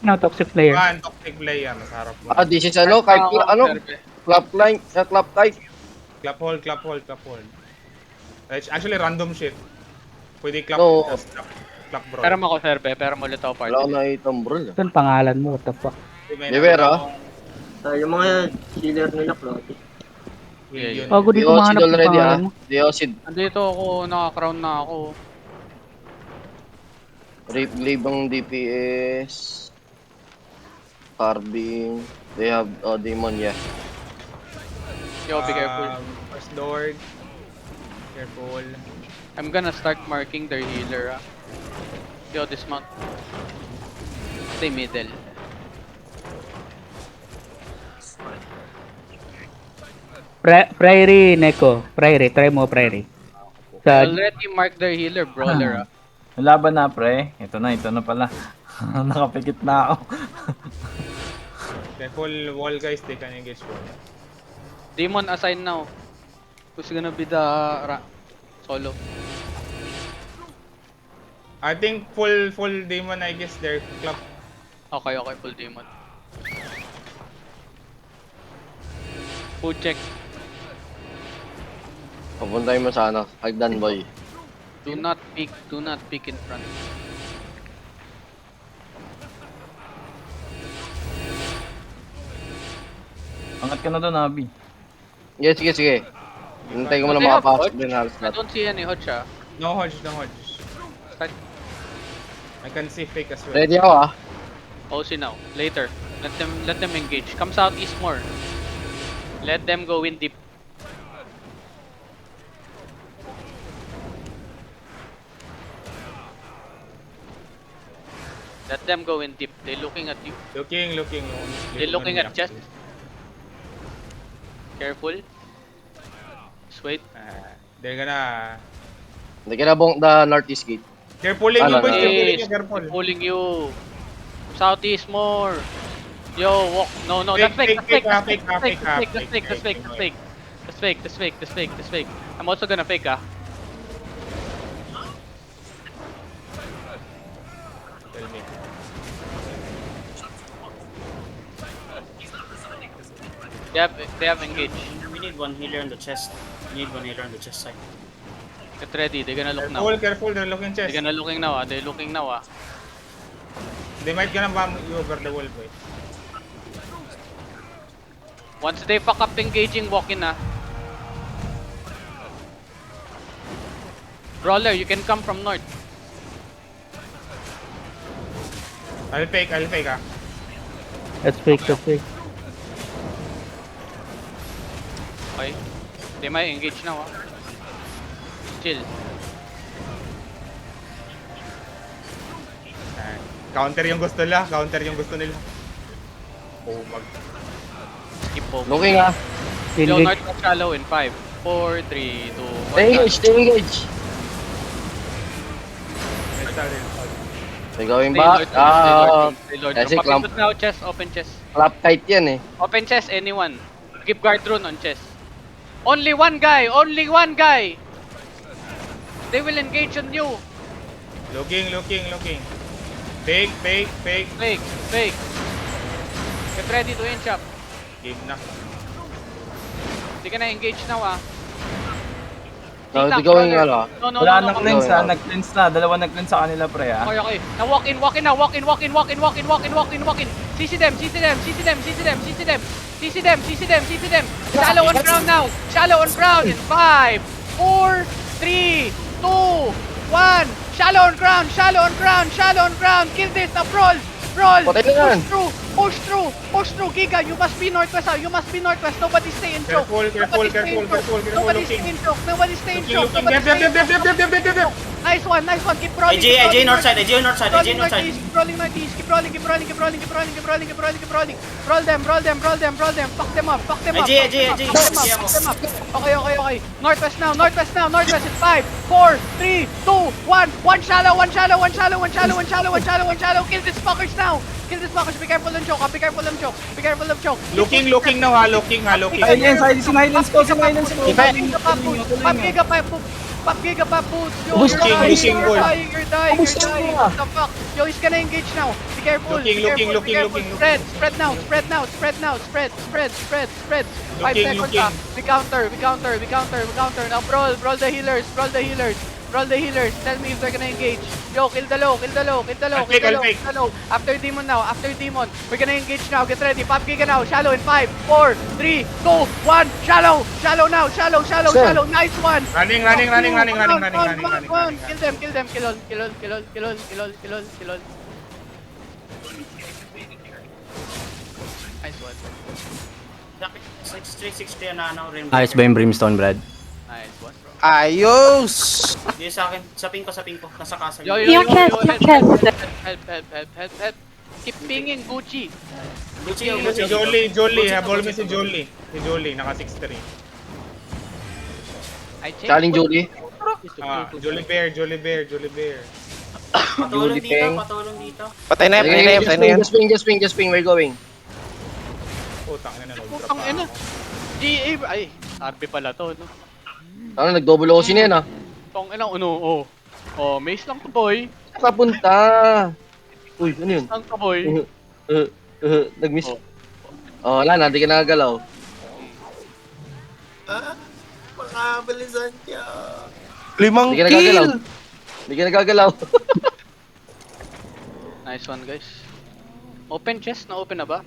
No, toxic player. Toxic player. Nasa harap mo. This is ano, kahit clap line, sa clap type. Clap hold. Actually, random shit. Pwede clap, No. just clap bro. Pero mo ako serve, pero mo ulit ako party. Wala ko nakita bro. Saan pangalan mo? What the fuck? Rivera? Yung mga healer nila, Claude. Yeah. Bago di ko mahanap yung pangalan mo. Diosid. Andito ako, naka-crown na ako. Rape Glaive ang DPS. Carving. They have Demon, yeah. Yo, be careful. First Lord. Careful. I'm gonna start marking their healer, ah. Yo, dismount. Stay middle. Prairie, Neko. Prairie, try mo Prairie. I Sa already marked their healer, brawler, ah. Laban na pre. Ito na pala. Nakapikit na ako. Careful wall guys, they can engage wall. Demon assign now. Who's gonna be the solo? I think full demon, I guess they're clap. Okay, full demon. Food check. Papuntahin mo sa ano, Hagdan boy. Do not peek in front. Angat ka na doon, Abi. Sige. Hintay ko mo Do lang they have makapasok hodge? din halos I lahat. don't see any hodge, ah. No hodge. Start I can see fake as well. Ready ako ah. OC now. Later. Let them engage. Come southeast more. Let them go in deep. Let them go in deep. They're looking at you. Looking. They're looking at chest. Careful. Just wait. They're gonna... Hindi ka na bong the northeast gate. Carefully Ano, you boys, Yes, careful. pulling you. Southeast more. Yo, walk. No, that's fake. That's fake. I'm also gonna fake, ah. Tell me. They have engaged. We need one healer on the chest. Side. Get ready. They're gonna look now. Careful, they're looking chest. They're looking now, ah. They're looking now, ah. They might gonna bomb you over the wall, boy. Once they fuck up engaging, walk in, ah. Brawler, you can come from north. I'll fake ah. That's fake. Okay. They might engage now, ah. Chill. Counter yung gusto nila. Oh, Keep focus. Looking ah. Yo, Engage. north was shallow in 5, 4, 3, 2, 1. Stay engage. May going back. Kasi clamp. Now, chest, open chest. Clap tight yan eh. Open chest, anyone. Keep guard rune on chest. Only one guy! They will engage on you. Looking. Fake. Fake. Get ready to inch up. Game na. Hindi ka na engage now, ah. No, di going ano. No. Wala nang come cleanse on. ha. Nag-cleanse na. Dalawa nag-cleanse sa kanila pre ha. Okay. Now walk in. Walk in. CC them. Shallow on ground in 5, 4, 3, 2, 1. Shallow on ground. Kill this. Now brawl. Patay na yan. Push through. Giga, you must be northwest. Nobody stay in choke. Careful. Nobody stay in choke. Looking. Nice one. Keep rolling. AJ north side. Keep rolling northeast. Keep rolling. Roll them. Fuck them up. AJ. Okay. Northwest now. In 5, 4, 3, 2, 1. One shallow. Kill these fuckers now. Be careful of choke. Looking now ha. Looking. Silence ko. Pump giga pa. Pop Giga, Pop Boots. Yo, Ubus you're na, dying, ubus yung you're gold. dying, you're dying, Ubus you're dying. na. What the fuck? Yo, he's gonna engage now. Be careful, Looking, be careful, looking, be careful. looking. Spread now, spread now, spread now, spread. 5 Looking, seconds looking. We counter. Now brawl the healers. Brawl the healers. Tell me if they're gonna engage. Yo, kill the low. I'll fake. After demon now, we're gonna engage now. Get ready. Pop Giga now. Shallow in 5, 4, 3, 2, 1. Shallow now. Shallow. Nice one. Running. Come on. Kill them. Kill all. Nice one. It's 360 na ano, rin. Ayos ba yung brimstone, Brad? Nice one, bro. Ayos! Hindi sa akin, sa ping ko, nasa castle. Yo, Your chest, your chest. help. Keep pinging, Gucci. Gucci, Si Jolie. Habol mo si Jolie. Si Jolie, naka 6-3. I changed. Challenge Jolie. Jolie Bear. Patulong Julie Peng. dito. Patay na yan. Just ping, we're going. Putang ina na. Putang ina. GA, ay, RP pala to, no? Ano, nag-double OC na yan ah. Tong ina, maze lang to, boy. Kapunta. Uy, ano yun? Lang to, boy. Nag-miss. Oh, wala na, di ka nakagalaw. Makabilisan niya. Di 5 ka nagagalaw. kill! Di ka nagagalaw. Nice one, guys. Open chest, na-open na ba?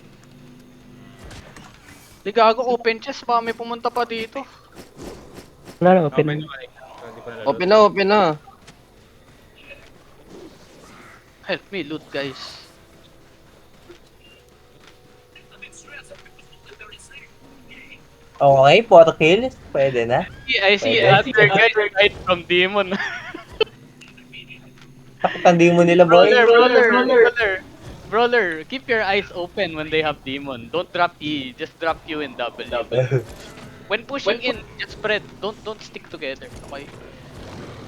Di gago, open chest, baka may pumunta pa dito. Wala na, open. Open na. Help me loot, guys. Okay, 4 kills. Pwede na. I see Pwede. other guys right from demon. Takotandi mo nila, boy. Brawler, keep your eyes open when they have demon. Don't drop E, just drop Q and double. When pushing in, just spread. Don't stick together. Okay.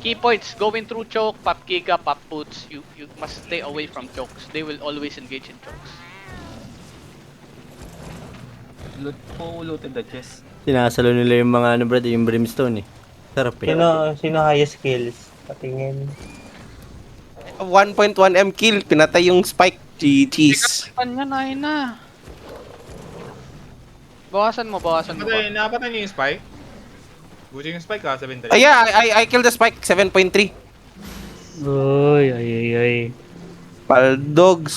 Key points: going through choke, pop giga, pop boots. You must stay away from chokes. They will always engage in chokes. Looted the chest. Sinasalo nila yung mga ano, Brad, yung brimstone eh. Sarap eh. Sino highest kills? Patingin. 1.1M kill. Pinatay yung spike. GG's. Kanya na. Bawasan mo pa. Napatay niyo yung spike? Gucci yung spike ha, 7-3. Yeah, I killed the spike. 7.3. Uy, ay. Paldogs.